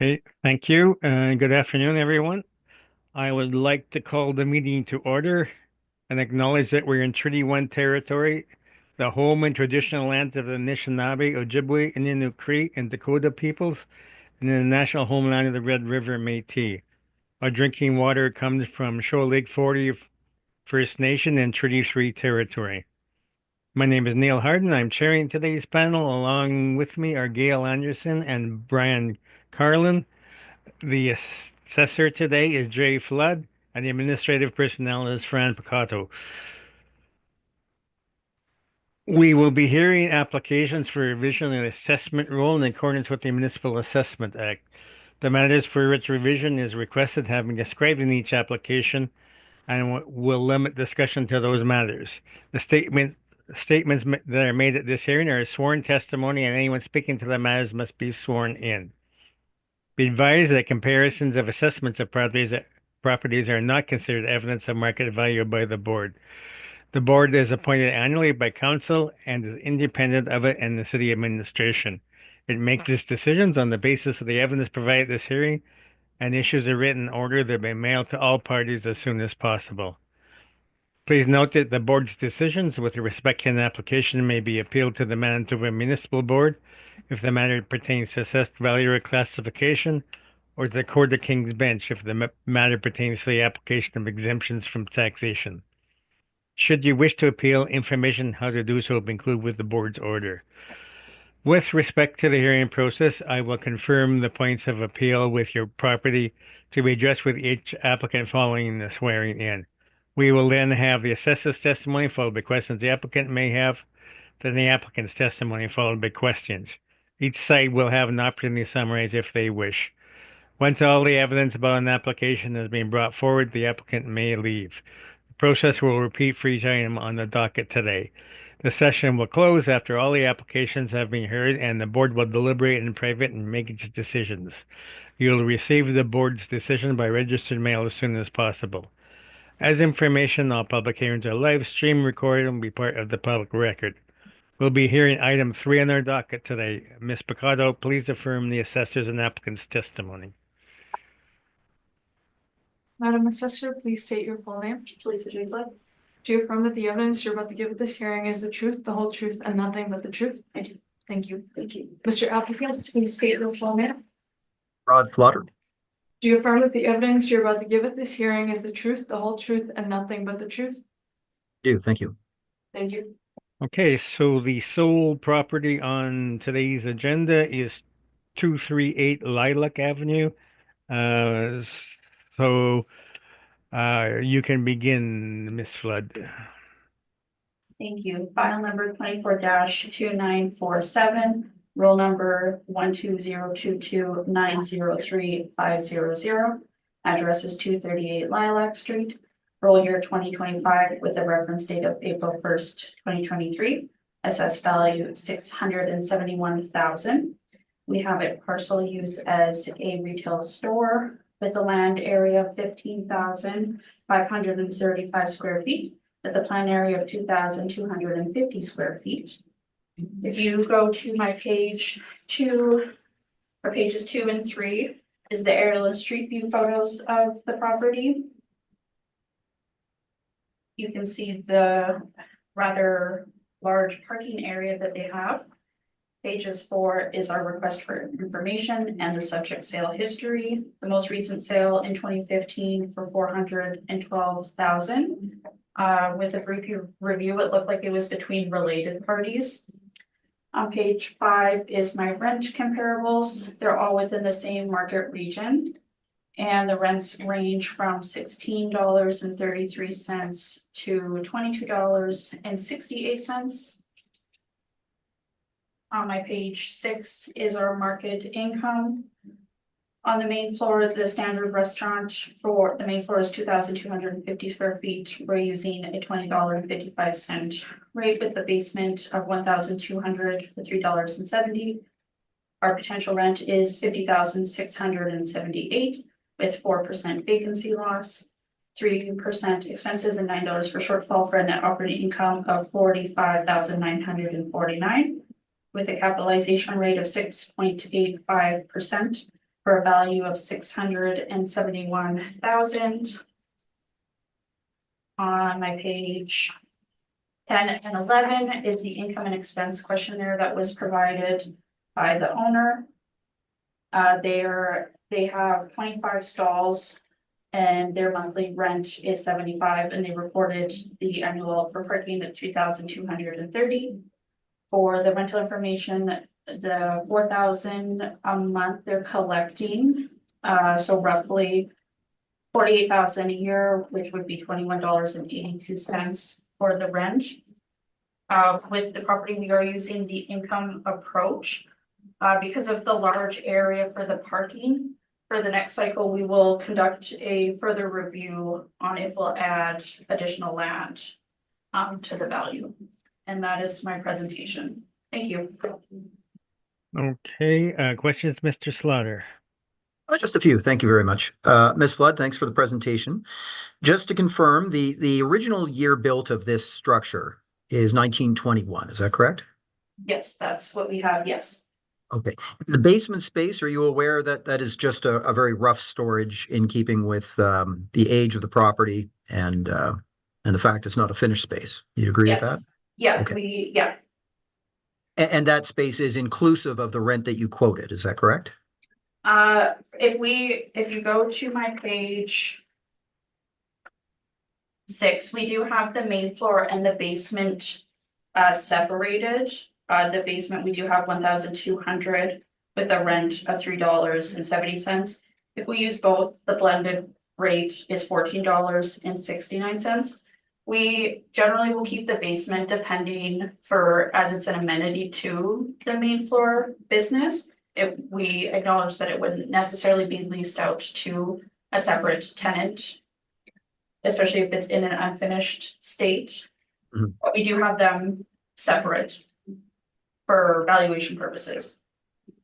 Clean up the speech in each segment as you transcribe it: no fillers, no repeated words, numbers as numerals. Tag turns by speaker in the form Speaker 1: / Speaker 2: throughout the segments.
Speaker 1: Okay, thank you. Good afternoon, everyone. I would like to call the meeting to order and acknowledge that we're in Treaty 1 territory, the home and traditional lands of the Anishinaabe, Ojibwe, Innu, Cree, and Dakota peoples, and in the national homeland of the Red River Métis. Our drinking water comes from Shoal Lake 40 First Nation and Treaty 3 territory. My name is Neil Harden. I'm chairing today's panel. Along with me are Gail Anderson and Brian Carlin. The assessor today is Jay Flood, and the administrative personnel is Fran Picato. We will be hearing applications for revision and assessment rule in accordance with the Municipal Assessment Act. The matters for which revision is requested have been described in each application and will limit discussion to those matters. The statements that are made at this hearing are sworn testimony, and anyone speaking to the matters must be sworn in. Be advised that comparisons of assessments of properties are not considered evidence of market value by the board. The board is appointed annually by council and is independent of it and the city administration. It makes its decisions on the basis of the evidence provided at this hearing and issues a written order that may be mailed to all parties as soon as possible. Please note that the board's decisions with respect to an application may be appealed to the Manitoba Municipal Board if the matter pertains to assessed value or classification, or to the Court of King's Bench if the matter pertains to the application of exemptions from taxation. Should you wish to appeal, information how to do so will be included with the board's order. With respect to the hearing process, I will confirm the points of appeal with your property to be addressed with each applicant following the swearing in. We will then have the assessor's testimony followed by questions the applicant may have, then the applicant's testimony followed by questions. Each side will have an opportunity to summarize if they wish. Once all the evidence about an application has been brought forward, the applicant may leave. The process will repeat for each item on the docket today. The session will close after all the applications have been heard, and the board will deliberate in private and make its decisions. You'll receive the board's decision by registered mail as soon as possible. As information, all public hearings are live streamed, recorded, and will be part of the public record. We'll be hearing item 3 on our docket today. Ms. Picato, please affirm the assessor's and applicant's testimony.
Speaker 2: Madam Assessor, please state your full name.
Speaker 3: Lisa Drinkwood.
Speaker 2: Do you affirm that the evidence you're about to give at this hearing is the truth, the whole truth, and nothing but the truth?
Speaker 3: I do.
Speaker 2: Thank you.
Speaker 3: Thank you.
Speaker 2: Mr. Applicant, please state your full name.
Speaker 4: Rod Flutter.
Speaker 2: Do you affirm that the evidence you're about to give at this hearing is the truth, the whole truth, and nothing but the truth?
Speaker 4: Do, thank you.
Speaker 2: Thank you.
Speaker 1: Okay, so the sole property on today's agenda is 238 Lilac Avenue. Uh, so you can begin, Ms. Flood.
Speaker 3: Thank you. File number 24-2947, roll number 12022903500. Address is 238 Lilac Street. Roll year 2025 with the reference date of April 1st, 2023. Assessed value 671,000. We have it parcel use as a retail store with a land area of 15,535 square feet, with a plan area of 2,250 square feet. If you go to my page 2, or pages 2 and 3, is the aerial and street view photos of the property. You can see the rather large parking area that they have. Pages 4 is our request for information and the subject sale history. The most recent sale in 2015 for 412,000. With a brief review, it looked like it was between related parties. On page 5 is my rent comparables. They're all within the same market region. And the rents range from $16.33 to $22.68. On my page 6 is our market income. On the main floor, the standard restaurant for the main floor is 2,250 square feet. We're using a $20.55 rate with the basement of 1,200 for $3.70. Our potential rent is $50,678 with 4% vacancy loss, 3% expenses, and $9 for shortfall, for a net operating income of $45,949 with a capitalization rate of 6.85%. for a value of $671,000. On my page 10 and 11 is the income and expense questionnaire that was provided by the owner. They have 25 stalls and their monthly rent is 75, and they reported the annual for parking at 3,230. For the rental information, the 4,000 a month they're collecting, so roughly 48,000 a year, which would be $21.82 for the rent. With the property, we are using the income approach. Because of the large area for the parking, for the next cycle, we will conduct a further review on if we'll add additional land to the value. And that is my presentation. Thank you.
Speaker 1: Okay, questions, Mr. Slaughter?
Speaker 4: Just a few. Thank you very much. Ms. Flood, thanks for the presentation. Just to confirm, the original year built of this structure is 1921. Is that correct?
Speaker 3: Yes, that's what we have. Yes.
Speaker 4: Okay. The basement space, are you aware that that is just a very rough storage in keeping with the age of the property and the fact it's not a finished space? You agree with that?
Speaker 3: Yes. Yeah,
Speaker 4: Okay.
Speaker 3: yeah.
Speaker 4: And that space is inclusive of the rent that you quoted, is that correct?
Speaker 3: If you go to my page 6, we do have the main floor and the basement separated. The basement, we do have 1,200 with a rent of $3.70. If we use both, the blended rate is $14.69. We generally will keep the basement depending as it's an amenity to the main floor business. We acknowledge that it wouldn't necessarily be leased out to a separate tenant, especially if it's in an unfinished state.
Speaker 4: Mhm.
Speaker 3: But we do have them separate for valuation purposes.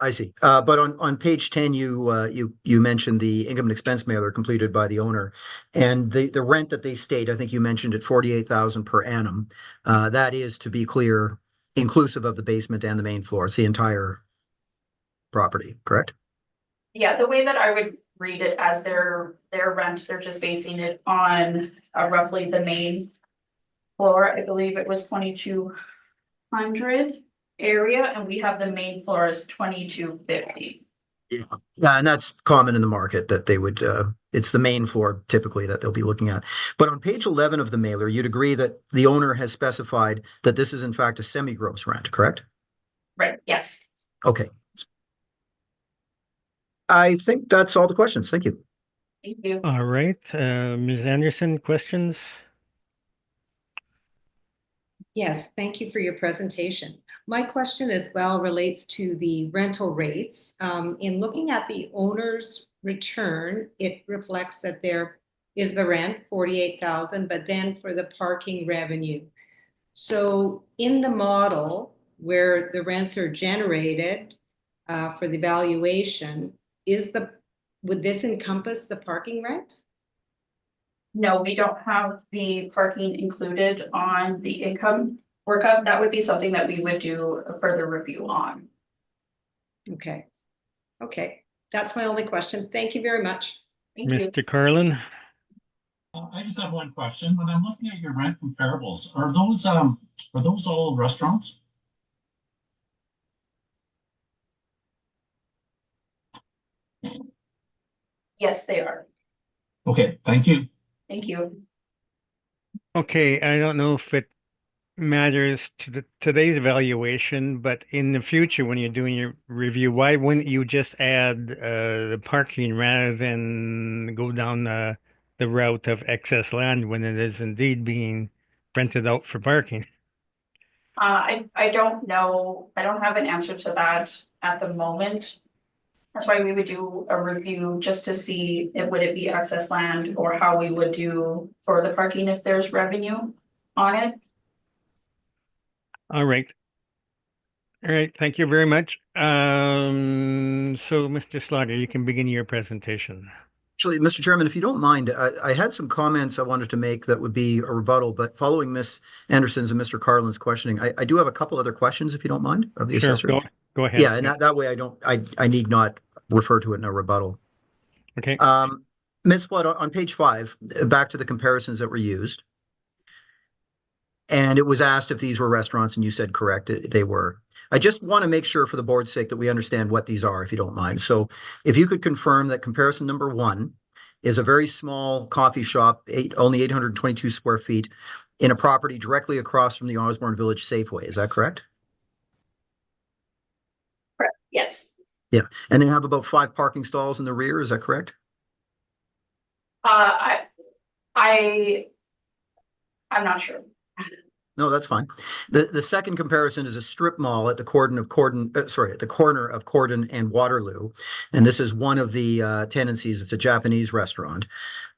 Speaker 4: I see. But on page 10, you mentioned the income and expense mailer completed by the owner, and the rent that they state, I think you mentioned it, 48,000 per annum. That is, to be clear, inclusive of the basement and the main floor. It's the entire property, correct?
Speaker 3: Yeah, the way that I would read it as their rent, they're just basing it on roughly the main floor. I believe it was 2,200 area, and we have the main floor as 2,250.
Speaker 4: Yeah, and that's common in the market that they would. It's the main floor typically that they'll be looking at. But on page 11 of the mailer, you'd agree that the owner has specified that this is in fact a semi-gross rent, correct?
Speaker 3: Right, yes.
Speaker 4: Okay. I think that's all the questions. Thank you.
Speaker 3: Thank you.
Speaker 1: All right, Ms. Anderson, questions?
Speaker 5: Yes, thank you for your presentation. My question as well relates to the rental rates. In looking at the owner's return, it reflects that there is the rent, 48,000, but then for the parking revenue. So in the model where the rents are generated for the valuation, would this encompass the parking rent?
Speaker 3: No, we don't have the parking included on the income workup. That would be something that we would do a further review on.
Speaker 5: Okay. That's my only question. Thank you very much.
Speaker 3: Thank you.
Speaker 1: Mr. Carlin?
Speaker 6: I just have one question. When I'm looking at your rent comparables, are those all restaurants?
Speaker 3: Yes, they are.
Speaker 6: Okay, thank you.
Speaker 3: Thank you.
Speaker 1: Okay, I don't know if it matters to today's evaluation, but in the future, when you're doing your review, why wouldn't you just add the parking rather than go down the route of excess land when it is indeed being rented out for parking?
Speaker 3: I don't know. I don't have an answer to that at the moment. That's why we would do a review just to see would it be excess land or how we would do for the parking if there's revenue on it.
Speaker 1: All right. Thank you very much. So Mr. Slaughter, you can begin your presentation.
Speaker 4: Actually, Mr. Chairman, if you don't mind, I had some comments I wanted to make that would be a rebuttal, but following Ms. Anderson's and Mr. Carlin's questioning, I do have a couple other questions, if you don't mind, of the
Speaker 1: Sure,
Speaker 4: assessor.
Speaker 1: go ahead.
Speaker 4: Yeah, and that way I need not refer to it in a rebuttal.
Speaker 1: Okay.
Speaker 4: Ms. Flood, on page 5, back to the comparisons that were used. And it was asked if these were restaurants, and you said correct, they were. I just want to make sure for the board's sake that we understand what these are, if you don't mind. So if you could confirm that comparison number 1 is a very small coffee shop, only 822 square feet, in a property directly across from the Osborne Village Safeway. Is that correct?
Speaker 3: Correct. Yes.
Speaker 4: Yeah. And they have about 5 parking stalls in the rear. Is that correct?
Speaker 3: I'm not sure.
Speaker 4: No, that's fine. The second comparison is a strip mall at the corner of Cordon and Waterloo, and this is one of the tenancies. It's a Japanese restaurant,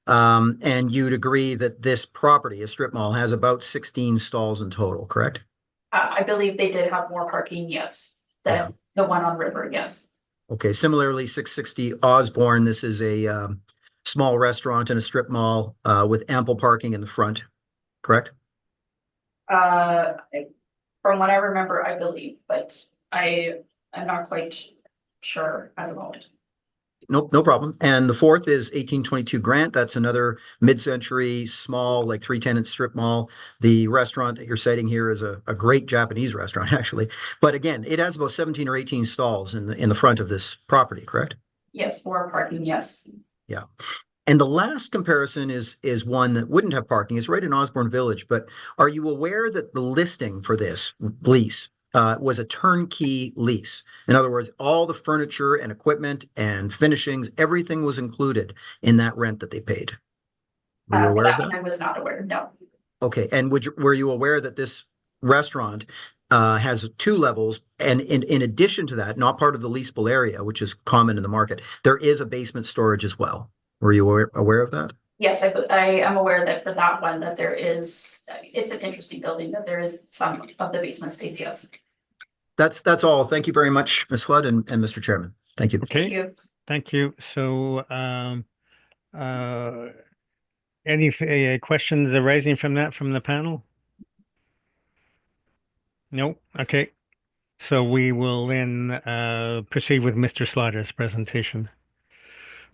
Speaker 4: and you'd agree that this property, a strip mall, has about 16 stalls in total, correct?
Speaker 3: I believe they did have more parking, yes, than the one on River, yes.
Speaker 4: Okay. Similarly, 660 Osborne. This is a small restaurant in a strip mall with ample parking in the front, correct?
Speaker 3: From what I remember, I believe, but I'm not quite sure at the moment.
Speaker 4: Nope, no problem. And the fourth is 1822 Grant. That's another mid-century, small, like 3-tenant strip mall. The restaurant that you're citing here is a great Japanese restaurant, actually. But again, it has about 17 or 18 stalls in the front of this property, correct?
Speaker 3: Yes, for parking, yes.
Speaker 4: Yeah. And the last comparison is one that wouldn't have parking. It's right in Osborne Village. But are you aware that the listing for this lease was a turnkey lease? In other words, all the furniture and equipment and finishings, everything was included in that rent that they paid. Were you aware of that?
Speaker 3: I was not aware, no.
Speaker 4: Okay. And were you aware that this restaurant has 2 levels, and in addition to that, not part of the leasable area, which is common in the market, there is a basement storage as well? Were you aware of that?
Speaker 3: Yes, I am aware that for that one, that there is, it's an interesting building, that there is some of the basement space, yes.
Speaker 4: That's all. Thank you very much, Ms. Flood and Mr. Chairman. Thank you.
Speaker 1: Okay.
Speaker 3: Thank you.
Speaker 1: Thank you. So, any questions arising from that from the panel? No. Okay. So we will then proceed with Mr. Slaughter's presentation.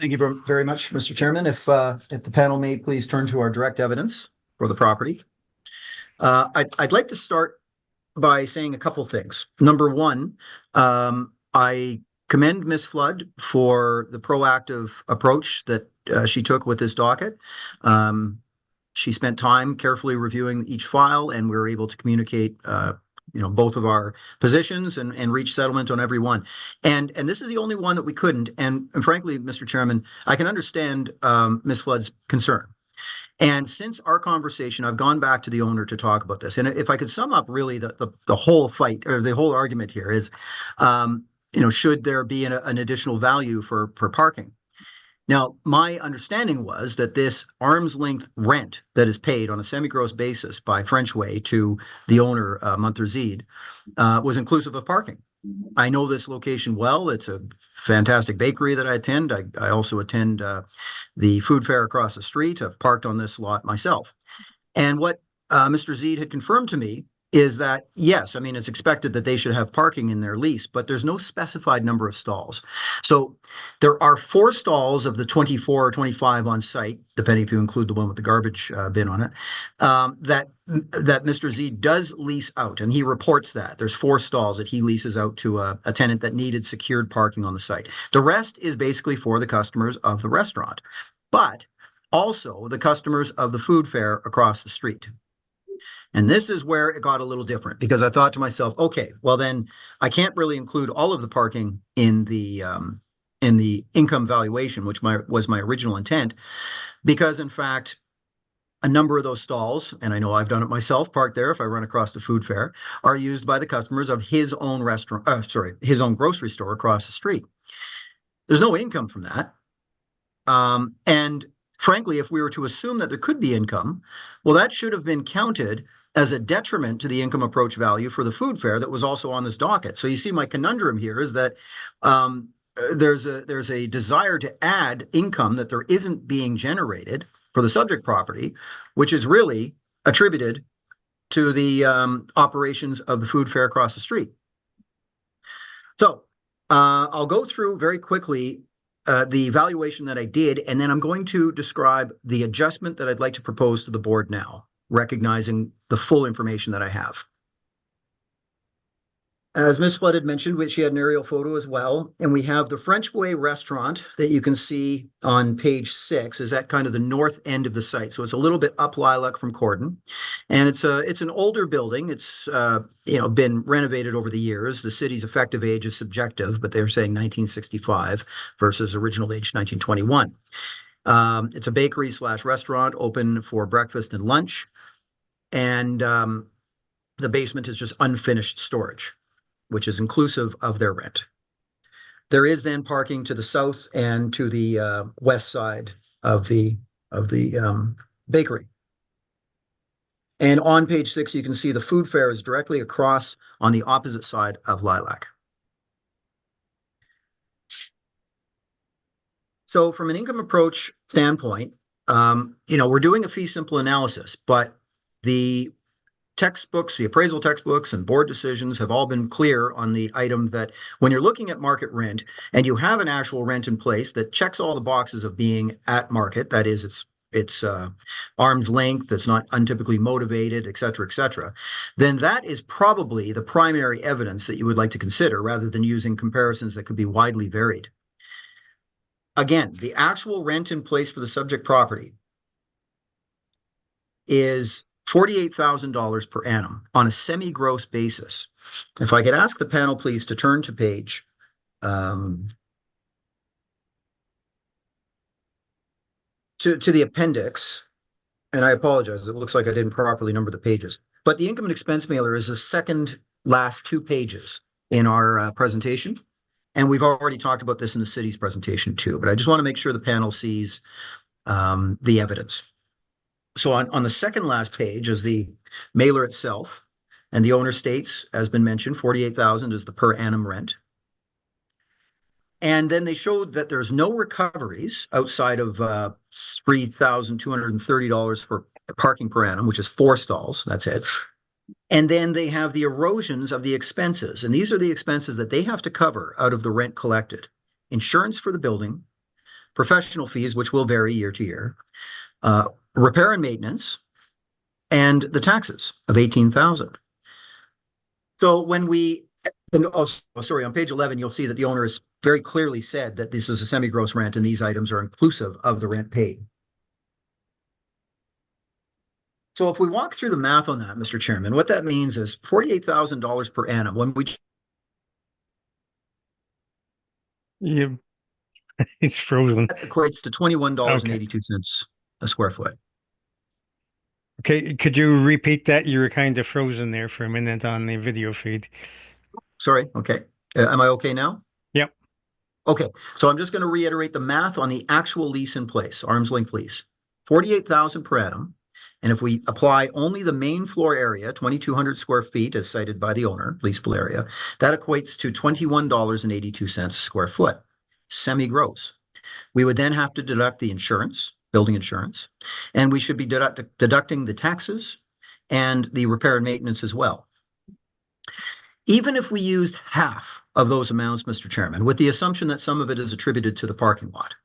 Speaker 4: Thank you very much, Mr. Chairman. If the panel may please turn to our direct evidence for the property. I'd like to start by saying a couple things. Number one, I commend Ms. Flood for the proactive approach that she took with this docket. She spent time carefully reviewing each file, and we were able to communicate both of our positions and reach settlement on every one. And this is the only one that we couldn't. And frankly, Mr. Chairman, I can understand Ms. Flood's concern. And since our conversation, I've gone back to the owner to talk about this. And if I could sum up really the whole fight, or the whole argument here is, should there be an additional value for parking? Now, my understanding was that this arm's length rent that is paid on a semi-gross basis by Frenchway to the owner, Montherzide, was inclusive of parking. I know this location well. It's a fantastic bakery that I attend. I also attend the food fair across the street. I've parked on this lot myself. And what Mr. Zede had confirmed to me is that, yes, I mean, it's expected that they should have parking in their lease, but there's no specified number of stalls. So there are 4 stalls of the 24 or 25 on site, depending if you include the one with the garbage bin on it, that Mr. Zede does lease out, and he reports that. There's 4 stalls that he leases out to a tenant that needed secured parking on the site. The rest is basically for the customers of the restaurant, but also the customers of the food fair across the street. And this is where it got a little different, because I thought to myself, okay, well then I can't really include all of the parking in the income valuation, which was my original intent, because in fact, a number of those stalls, and I know I've done it myself, parked there if I run across the food fair, are used by the customers of his own his own grocery store across the street. There's no income from that. And frankly, if we were to assume that there could be income, well, that should have been counted as a detriment to the income approach value for the food fair that was also on this docket. So you see, my conundrum here is that there's a desire to add income that there isn't being generated for the subject property, which is really attributed to the operations of the food fair across the street. So I'll go through very quickly the evaluation that I did, and then I'm going to describe the adjustment that I'd like to propose to the board now, recognizing the full information that I have. As Ms. Flood had mentioned, she had an aerial photo as well, and we have the French Way restaurant that you can see on page 6 is at kind of the north end of the site. So it's a little bit up Lilac from Corden, and it's an older building. It's been renovated over the years. The city's effective age is subjective, but they're saying 1965 versus original age 1921. It's a bakery / restaurant open for breakfast and lunch, and the basement is just unfinished storage, which is inclusive of their rent. There is then parking to the south and to the west side of the bakery. And on page 6, you can see the food fair is directly across on the opposite side of Lilac. So from an income approach standpoint, we're doing a fee simple analysis, but the textbooks, the appraisal textbooks and board decisions have all been clear on the item that when you're looking at market rent and you have an actual rent in place that checks all the boxes of being at market, that is, it's arm's length, it's not untypically motivated, et cetera, then that is probably the primary evidence that you would like to consider rather than using comparisons that could be widely varied. Again, the actual rent in place for the subject property is $48,000 per annum on a semi-gross basis. If I could ask the panel, please, to turn to page to the appendix, and I apologize, it looks like I didn't properly number the pages, but the income and expense mailer is the second last 2 pages in our presentation, and we've already talked about this in the city's presentation too, but I just want to make sure the panel sees the evidence. So on the second last page is the mailer itself, and the owner states, as been mentioned, $48,000 is the per annum rent. And then they showed that there's no recoveries outside of $3,230 for parking per annum, which is 4 stalls. That's it. And then they have the erosions of the expenses, and these are the expenses that they have to cover out of the rent collected: insurance for the building, professional fees, which will vary year to year, repair and maintenance, and the taxes of $18,000. So when on page 11, you'll see that the owner has very clearly said that this is a semi-gross rent and these items are inclusive of the rent paid. So if we walk through the math on that, Mr. Chairman, what that means is $48,000 per annum. When we
Speaker 1: It's frozen.
Speaker 4: that equates to $21.82 a square foot.
Speaker 1: Okay, could you repeat that? You were kind of frozen there for a minute on the video feed.
Speaker 4: Sorry. Okay. Am I okay now?
Speaker 1: Yep.
Speaker 4: Okay. So I'm just going to reiterate the math on the actual lease in place, arm's length lease, $48,000 per annum. And if we apply only the main floor area, 2,200 square feet as cited by the owner, leasable area, that equates to $21.82 a square foot, semi-gross. We would then have to deduct the insurance, building insurance, and we should be deducting the taxes and the repair and maintenance as well. Even if we used half of those amounts, Mr. Chairman, with the assumption that some of it is attributed to the parking lot,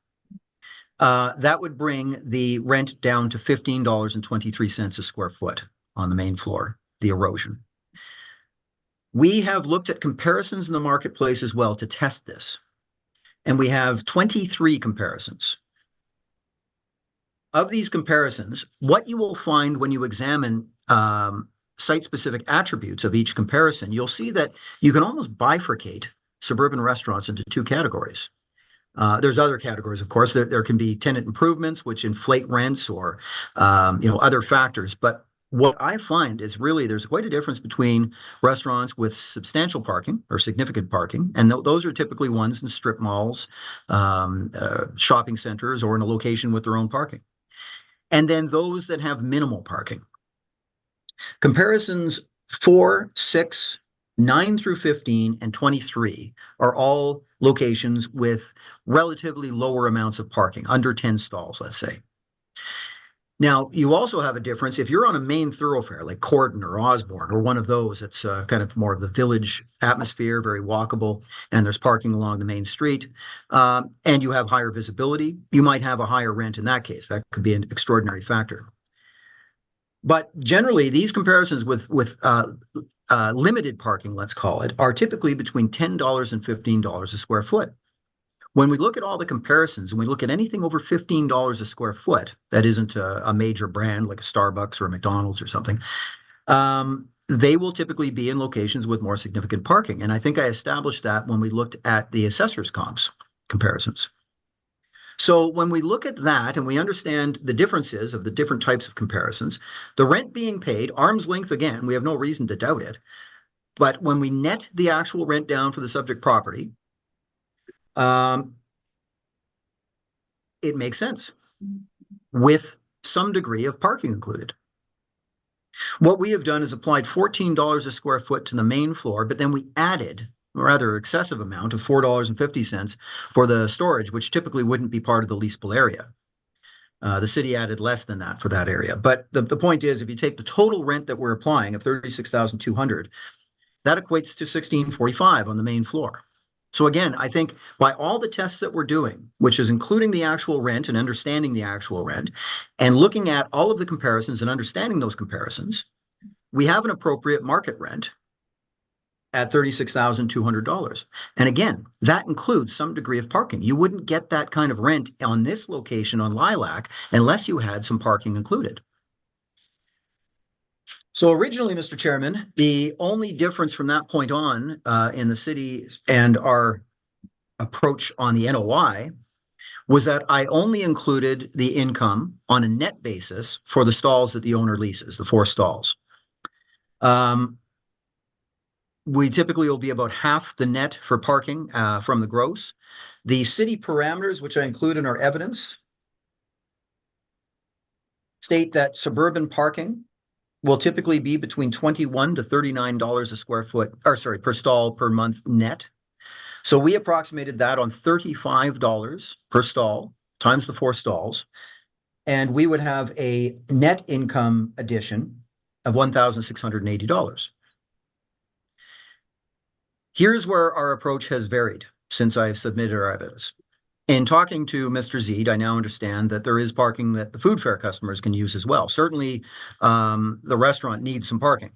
Speaker 4: that would bring the rent down to $15.23 a square foot on the main floor, the erosion. We have looked at comparisons in the marketplace as well to test this, and we have 23 comparisons. Of these comparisons, what you will find when you examine site-specific attributes of each comparison, you'll see that you can almost bifurcate suburban restaurants into 2 categories. There's other categories, of course. There can be tenant improvements, which inflate rents, or other factors. But what I find is really there's quite a difference between restaurants with substantial parking or significant parking, and those are typically ones in strip malls, shopping centers, or in a location with their own parking. And then those that have minimal parking. Comparisons 4, 6, 9 through 15, and 23 are all locations with relatively lower amounts of parking, under 10 stalls, let's say. Now, you also have a difference if you're on a main thoroughfare like Corton or Osborne or one of those. It's kind of more of the village atmosphere, very walkable, and there's parking along the main street, and you have higher visibility. You might have a higher rent in that case. That could be an extraordinary factor. But generally, these comparisons with limited parking, let's call it, are typically between $10 and $15 a square foot. When we look at all the comparisons and we look at anything over $15 a square foot, that isn't a major brand like a Starbucks or a McDonald's or something, they will typically be in locations with more significant parking. And I think I established that when we looked at the assessor's comps comparisons. So when we look at that and we understand the differences of the different types of comparisons, the rent being paid, arm's length again, we have no reason to doubt it. But when we net the actual rent down for the subject property, it makes sense with some degree of parking included. What we have done is applied $14 a square foot to the main floor, but then we added a rather excessive amount of $4.50 for the storage, which typically wouldn't be part of the leasable area. The city added less than that for that area. But the point is, if you take the total rent that we're applying of $36,200, that equates to $16.45 on the main floor. So again, I think by all the tests that we're doing, which is including the actual rent and understanding the actual rent, and looking at all of the comparisons and understanding those comparisons, we have an appropriate market rent at $36,200. And again, that includes some degree of parking. You wouldn't get that kind of rent on this location on Lilac unless you had some parking included. So originally, Mr. Chairman, the only difference from that point on in the city and our approach on the NOI was that I only included the income on a net basis for the stalls that the owner leases, the 4 stalls. We typically will be about half the net for parking from the gross. The city parameters, which I include in our evidence, state that suburban parking will typically be between $21 to $39 a square foot, or sorry, per stall per month net. So we approximated that on $35 per stall times the 4 stalls, and we would have a net income addition of $1,680. Here's where our approach has varied since I've submitted our evidence. In talking to Mr. Zeed, I now understand that there is parking that the food fair customers can use as well. Certainly, the restaurant needs some parking,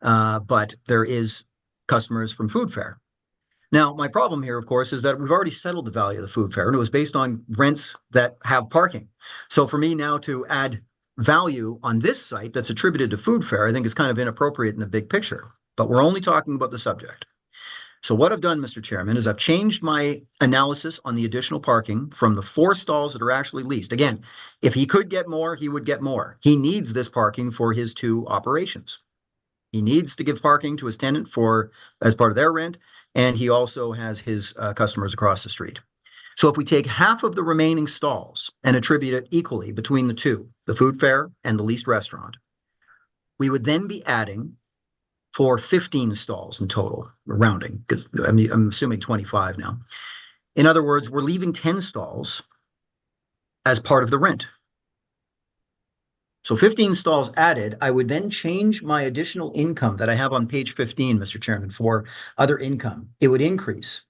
Speaker 4: but there is customers from food fair. Now, my problem here, of course, is that we've already settled the value of the food fair, and it was based on rents that have parking. So for me now to add value on this site that's attributed to food fair, I think is kind of inappropriate in the big picture. But we're only talking about the subject. So what I've done, Mr. Chairman, is I've changed my analysis on the additional parking from the 4 stalls that are actually leased. Again, if he could get more, he would get more. He needs this parking for his 2 operations. He needs to give parking to his tenant as part of their rent, and he also has his customers across the street. So if we take half of the remaining stalls and attribute it equally between the 2, the food fair and the leased restaurant, we would then be adding for 15 stalls in total, rounding, because I'm assuming 25 now. In other words, we're leaving 10 stalls as part of the rent. So 15 stalls added, I would then change my additional income that I have on page 15, Mr. Chairman, for other income. It would increase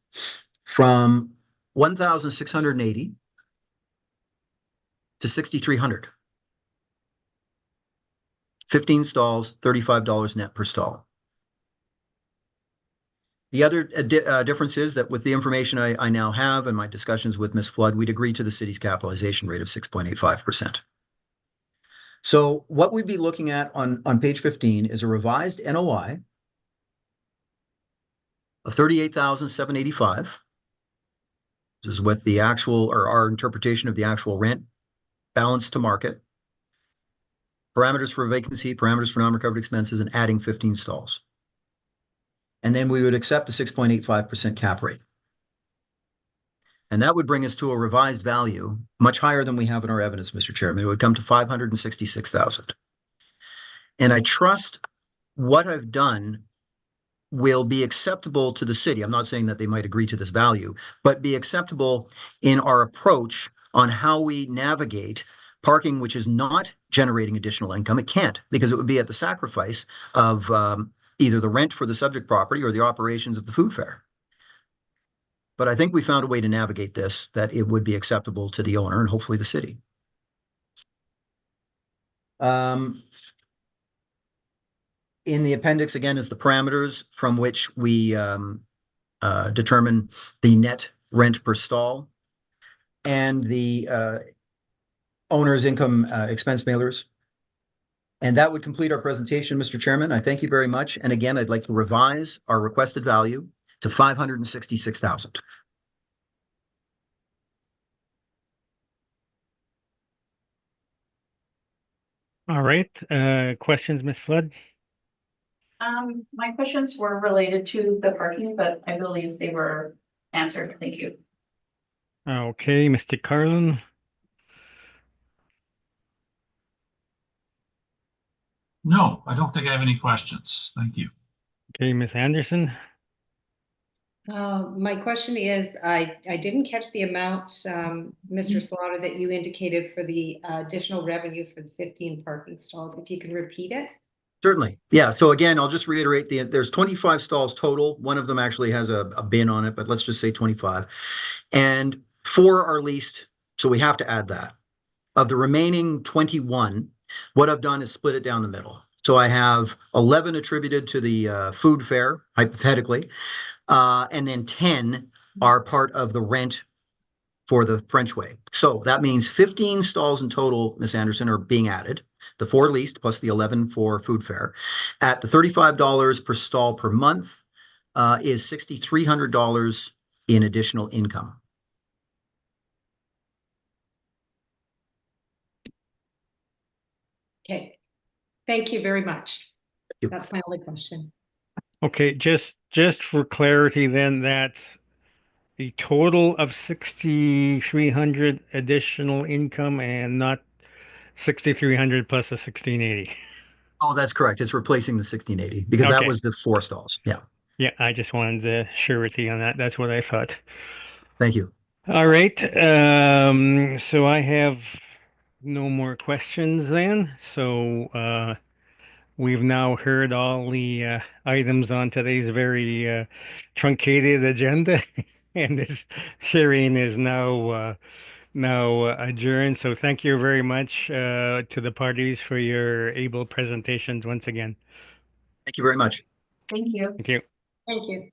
Speaker 4: from $1,680 to $6,300. 15 stalls, $35 net per stall. The other difference is that with the information I now have and my discussions with Ms. Flood, we'd agree to the city's capitalization rate of 6.85%. So what we'd be looking at on page 15 is a revised NOI of $38,785. This is with the actual, or our interpretation of the actual rent balanced to market, parameters for vacancy, parameters for non-recovered expenses, and adding 15 stalls. And then we would accept the 6.85% cap rate. And that would bring us to a revised value much higher than we have in our evidence, Mr. Chairman. It would come to $566,000. And I trust what I've done will be acceptable to the city. I'm not saying that they might agree to this value, but be acceptable in our approach on how we navigate parking which is not generating additional income, it can't, because it would be at the sacrifice of either the rent for the subject property or the operations of the food fair. But I think we found a way to navigate this that it would be acceptable to the owner and hopefully the city. In the appendix, again, is the parameters from which we determine the net rent per stall and the owner's income expense mailers. And that would complete our presentation, Mr. Chairman. I thank you very much. And again, I'd like to revise our requested value to $566,000.
Speaker 1: All right. Questions, Ms. Flood?
Speaker 3: My questions were related to the parking, but I believe they were answered. Thank you.
Speaker 1: Okay, Mr. Carlin.
Speaker 6: No, I don't think I have any questions. Thank you.
Speaker 1: Okay, Ms. Anderson.
Speaker 5: My question is, I didn't catch the amount, Mr. Slaughter, that you indicated for the additional revenue for the 15 parking stalls. If you can repeat it?
Speaker 4: Certainly. Yeah. So again, I'll just reiterate there's 25 stalls total. One of them actually has a bin on it, but let's just say 25. And 4 are leased, so we have to add that. Of the remaining 21, what I've done is split it down the middle. So I have 11 attributed to the food fair, hypothetically, and then 10 are part of the rent for the French Way. So that means 15 stalls in total, Ms. Anderson, are being added. The 4 leased plus the 11 for food fair. At the $35 per stall per month is $6,300 in additional income.
Speaker 5: Okay. Thank you very much.
Speaker 4: you.
Speaker 5: That's my only question.
Speaker 1: Okay, just for clarity then, that's the total of 6,300 additional income and not 6,300 plus a 1,680.
Speaker 4: Oh, that's correct. It's replacing the 1680 because that
Speaker 1: Okay.
Speaker 4: was the 4 stalls. Yeah.
Speaker 1: Yeah, I just wanted the surety on that. That's what I thought.
Speaker 4: Thank you.
Speaker 1: All right. So I have no more questions then. So we've now heard all the items on today's very truncated agenda, and this hearing is now adjourned. So thank you very much to the parties for your able presentations once again.
Speaker 4: Thank you very much.
Speaker 3: Thank you.
Speaker 1: Thank you.
Speaker 5: Thank you.